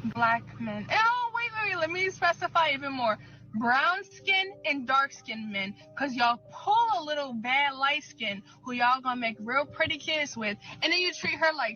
Black men. Oh, wait, let me specify even more. Brown skin and dark skinned men, because y'all pull a little bad light skin who y'all gonna make real pretty kids with, and then you treat her like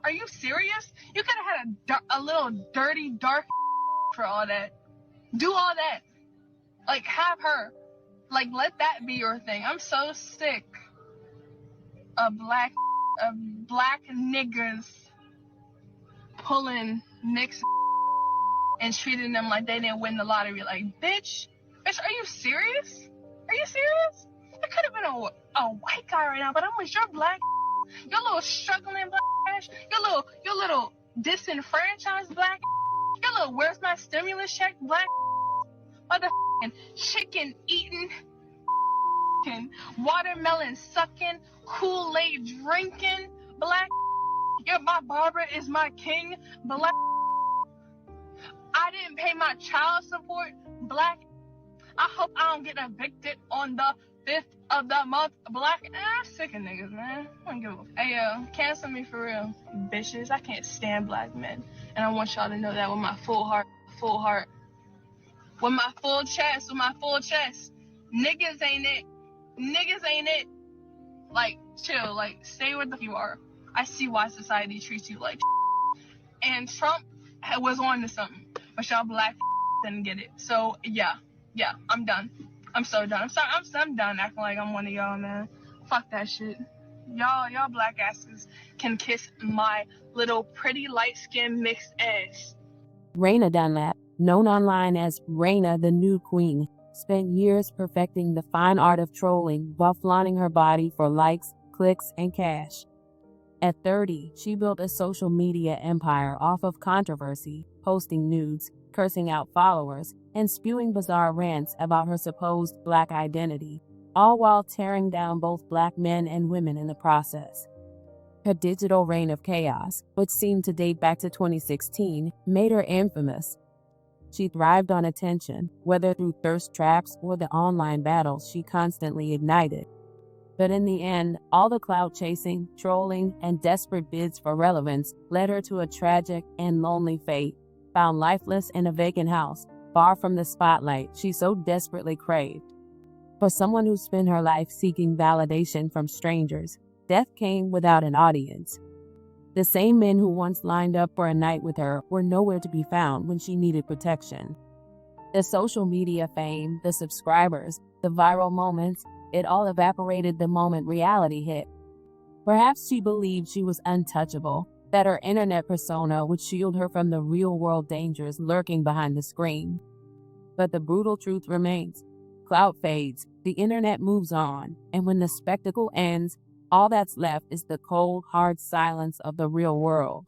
are you serious? You could have had a little dirty dark for all that. Do all that. Like, have her. Like, let that be your thing. I'm so sick of black niggas pulling mixed and treating them like they didn't win the lottery. Like, bitch, are you serious? Are you serious? It could have been a white guy right now, but I'm with your black, your little struggling black ass, your little disenfranchised black, your little where's my stimulus check black, motherfucking chicken eating, watermelon sucking, Kool-Aid drinking black. My Barbara is my king black. I didn't pay my child support black. I hope I don't get evicted on the 5th of the month black. I'm sick of niggas, man. I don't give a hey, cancel me for real, bitches. I can't stand black men, and I want y'all to know that with my full heart, with my full chest, Niggas ain't it. Like, chill, like, stay where the you are. I see why society treats you like and Trump was on to something, but y'all black didn't get it. So yeah, I'm done. I'm so done. I'm done acting like I'm one of y'all, man. Fuck that shit. Y'all black asses can kiss my little pretty light skinned mixed ass. Reyna Dunlap, known online as Reyna the Nude Queen, spent years perfecting the fine art of trolling while flaunting her body for likes, clicks, and cash. At 30, she built a social media empire off of controversy, posting nudes, cursing out followers, and spewing bizarre rants about her supposed black identity, all while tearing down both black men and women in the process. Her digital reign of chaos, which seemed to date back to 2016, made her infamous. She thrived on attention, whether through thirst traps or the online battles she constantly ignited. But in the end, all the clout chasing, trolling, and desperate bids for relevance led her to a tragic and lonely fate, found lifeless in a vacant house, far from the spotlight she so desperately craved. For someone who spent her life seeking validation from strangers, death came without an audience. The same men who once lined up for a night with her were nowhere to be found when she needed protection. The social media fame, the subscribers, the viral moments, it all evaporated the moment reality hit. Perhaps she believed she was untouchable, that her internet persona would shield her from the real-world dangers lurking behind the screen. But the brutal truth remains. Clout fades, the internet moves on, and when the spectacle ends, all that's left is the cold, hard silence of the real world.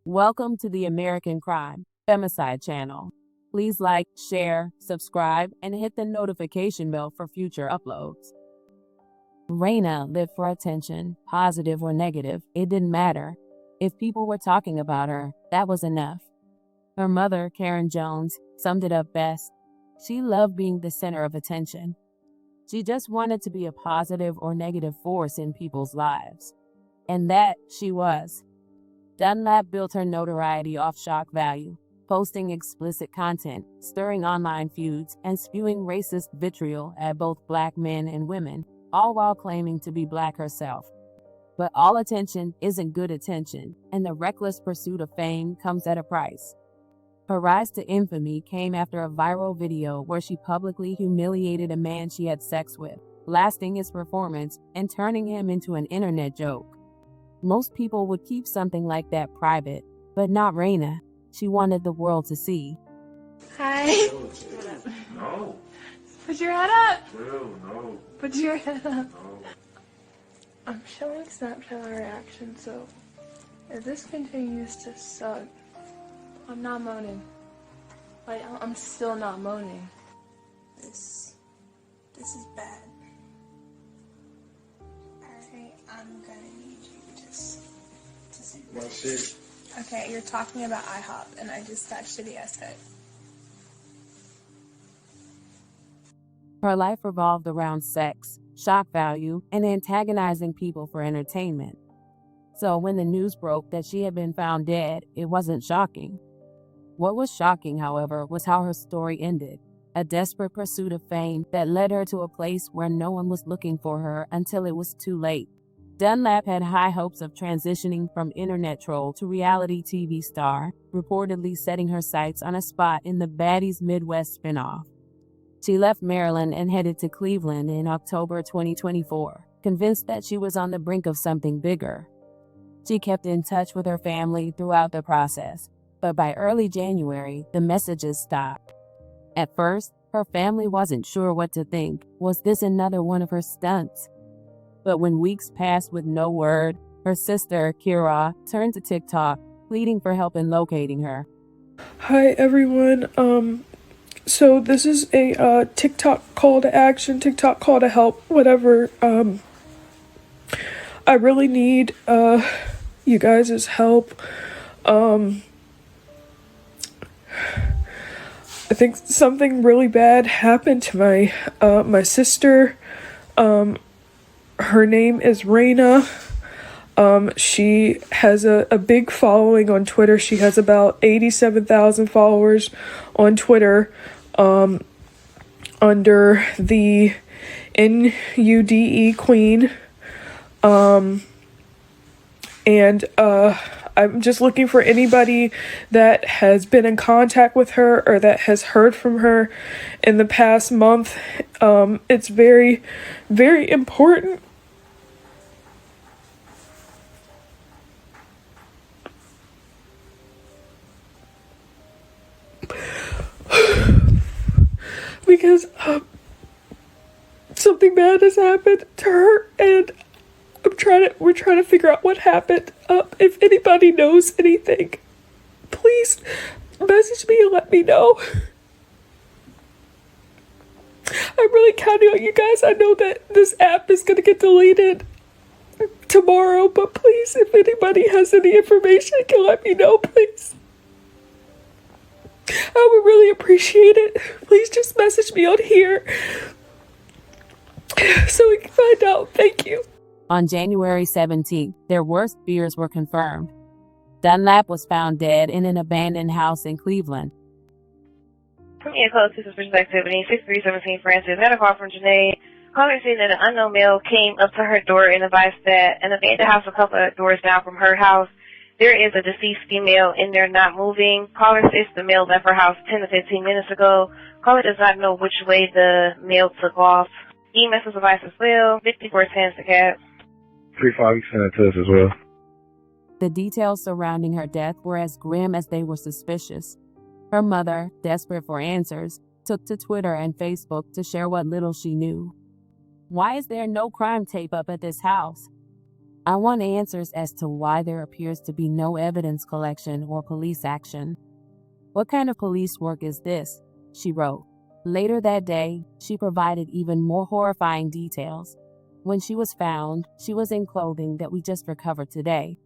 Welcome to the American Crime Femicide channel. Please like, share, subscribe, and hit the notification bell for future uploads. Reyna lived for attention, positive or negative, it didn't matter. If people were talking about her, that was enough. Her mother, Karen Jones, summed it up best. She loved being the center of attention. She just wanted to be a positive or negative force in people's lives. And that she was. Dunlap built her notoriety off shock value, posting explicit content, stirring online feuds, and spewing racist vitriol at both black men and women, all while claiming to be black herself. But all attention isn't good attention, and the reckless pursuit of fame comes at a price. Her rise to infamy came after a viral video where she publicly humiliated a man she had sex with, blasting his performance and turning him into an internet joke. Most people would keep something like that private, but not Reyna. She wanted the world to see. Hi. No. Put your head up. No. Put your head up. No. I'm showing Snapchat reaction, so if this continues to suck, I'm not moaning. Like, I'm still not moaning. This is bad. Alright, I'm gonna need you just to see What shit? Okay, you're talking about IHOP, and I just that shitty ass head. Her life revolved around sex, shock value, and antagonizing people for entertainment. So when the news broke that she had been found dead, it wasn't shocking. What was shocking, however, was how her story ended. A desperate pursuit of fame that led her to a place where no one was looking for her until it was too late. Dunlap had high hopes of transitioning from internet troll to reality TV star, reportedly setting her sights on a spot in the Baddies Midwest spinoff. She left Maryland and headed to Cleveland in October 2024, convinced that she was on the brink of something bigger. She kept in touch with her family throughout the process, but by early January, the messages stopped. At first, her family wasn't sure what to think. Was this another one of her stunts? But when weeks passed with no word, her sister, Kira, turned to TikTok, pleading for help in locating her. Hi everyone, so this is a TikTok call to action, TikTok call to help, whatever. I really need you guys' help. I think something really bad happened to my sister. Her name is Reyna. She has a big following on Twitter. She has about 87,000 followers on Twitter, under the Nude Queen. I'm just looking for anybody that has been in contact with her or that has heard from her in the past month. It's very, very important. Because something bad has happened to her, and we're trying to figure out what happened. If anybody knows anything, please message me and let me know. I'm really counting on you guys. I know that this app is going to get deleted tomorrow, but please, if anybody has any information, can let me know, please. I would really appreciate it. Please just message me on here so we can find out. Thank you. On January 17th, their worst fears were confirmed. Dunlap was found dead in an abandoned house in Cleveland. From close to suspicious activity, 6317 Francis had a call from Janae. Caller said that an unknown male came up to her door and advised that an abandoned house a couple of doors down from her house, there is a deceased female in there not moving. Caller says the male left her house 10 to 15 minutes ago. Caller does not know which way the male took off. EMS was advised as well. 5410 to CAT. 3-5, you sent it to us as well. The details surrounding her death were as grim as they were suspicious. Her mother, desperate for answers, took to Twitter and Facebook to share what little she knew. Why is there no crime tape up at this house? I want answers as to why there appears to be no evidence collection or police action. What kind of police work is this? She wrote. Later that day, she provided even more horrifying details. When she was found, she was in clothing that we just recovered today.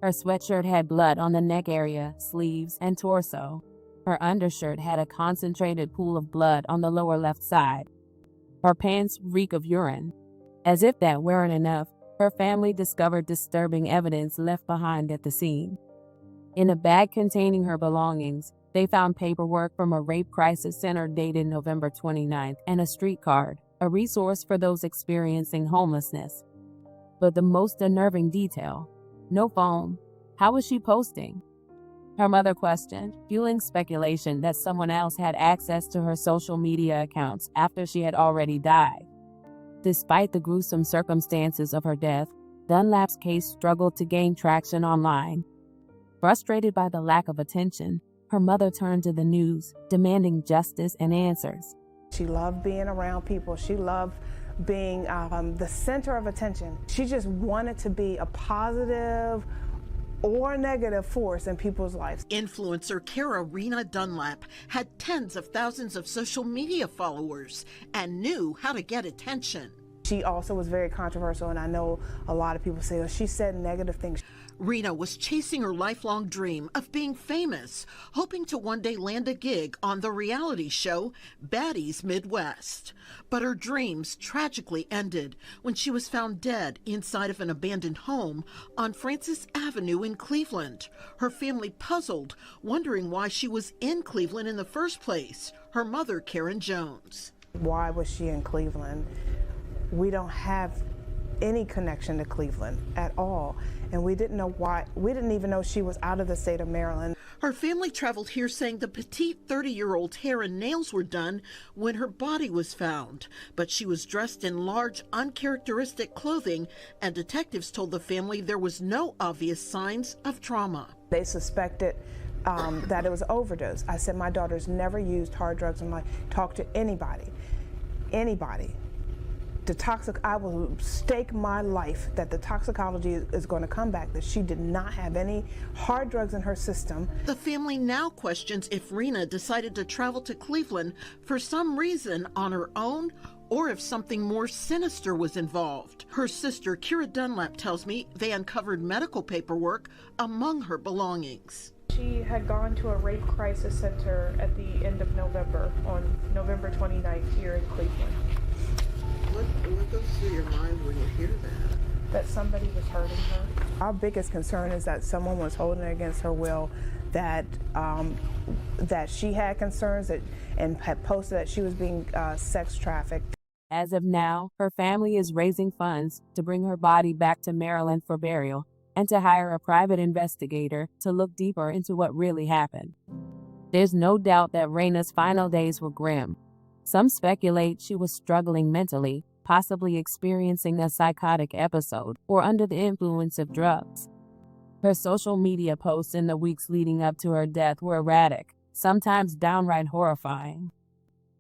Her sweatshirt had blood on the neck area, sleeves, and torso. Her undershirt had a concentrated pool of blood on the lower left side. Her pants reek of urine. As if that weren't enough, her family discovered disturbing evidence left behind at the scene. In a bag containing her belongings, they found paperwork from a rape crisis center dated November 29th and a street card, a resource for those experiencing homelessness. But the most unnerving detail, no phone. How was she posting? Her mother questioned, fueling speculation that someone else had access to her social media accounts after she had already died. Despite the gruesome circumstances of her death, Dunlap's case struggled to gain traction online. Frustrated by the lack of attention, her mother turned to the news, demanding justice and answers. She loved being around people. She loved being the center of attention. She just wanted to be a positive or negative force in people's lives. Influencer Reyna Dunlap had tens of thousands of social media followers and knew how to get attention. She also was very controversial, and I know a lot of people say, oh, she said negative things. Reyna was chasing her lifelong dream of being famous, hoping to one day land a gig on the reality show Baddies Midwest. But her dreams tragically ended when she was found dead inside of an abandoned home on Francis Avenue in Cleveland. Her family puzzled, wondering why she was in Cleveland in the first place. Her mother, Karen Jones. Why was she in Cleveland? We don't have any connection to Cleveland at all. And we didn't know why. We didn't even know she was out of the state of Maryland. Her family traveled here saying the petite 30-year-old hair and nails were done when her body was found. But she was dressed in large, uncharacteristic clothing, and detectives told the family there was no obvious signs of trauma. They suspected that it was overdose. I said, my daughter's never used hard drugs in my life. Talk to anybody. I will stake my life that the toxicology is going to come back, that she did not have any hard drugs in her system. The family now questions if Reyna decided to travel to Cleveland for some reason on her own, or if something more sinister was involved. Her sister, Reyna Dunlap, tells me they uncovered medical paperwork among her belongings. She had gone to a rape crisis center at the end of November, on November 29th here in Cleveland. What goes through your mind when you hear that? That somebody was hurting her. Our biggest concern is that someone was holding her against her will, that she had concerns and had posted that she was being sex trafficked. As of now, her family is raising funds to bring her body back to Maryland for burial and to hire a private investigator to look deeper into what really happened. There's no doubt that Reyna's final days were grim. Some speculate she was struggling mentally, possibly experiencing a psychotic episode or under the influence of drugs. Her social media posts in the weeks leading up to her death were erratic, sometimes downright horrifying.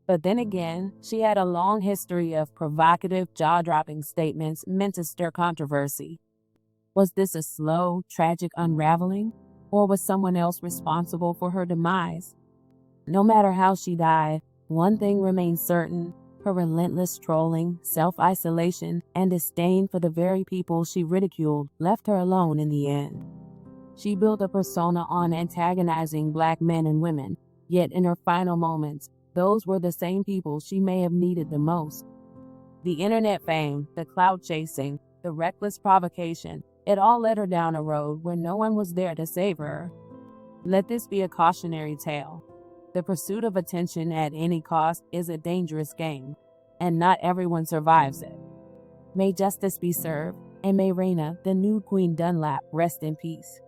But then again, she had a long history of provocative, jaw-dropping statements meant to stir controversy. Was this a slow, tragic unraveling, or was someone else responsible for her demise? No matter how she died, one thing remains certain: her relentless trolling, self-isolation, and disdain for the very people she ridiculed left her alone in the end. She built a persona on antagonizing Black men and women, yet in her final moments, those were the same people she may have needed the most. The internet fame, the clout chasing, the reckless provocation, it all led her down a road where no one was there to save her. Let this be a cautionary tale. The pursuit of attention at any cost is a dangerous game, and not everyone survives it. May justice be served, and may Reyna, the Nude Queen Dunlap, rest in peace.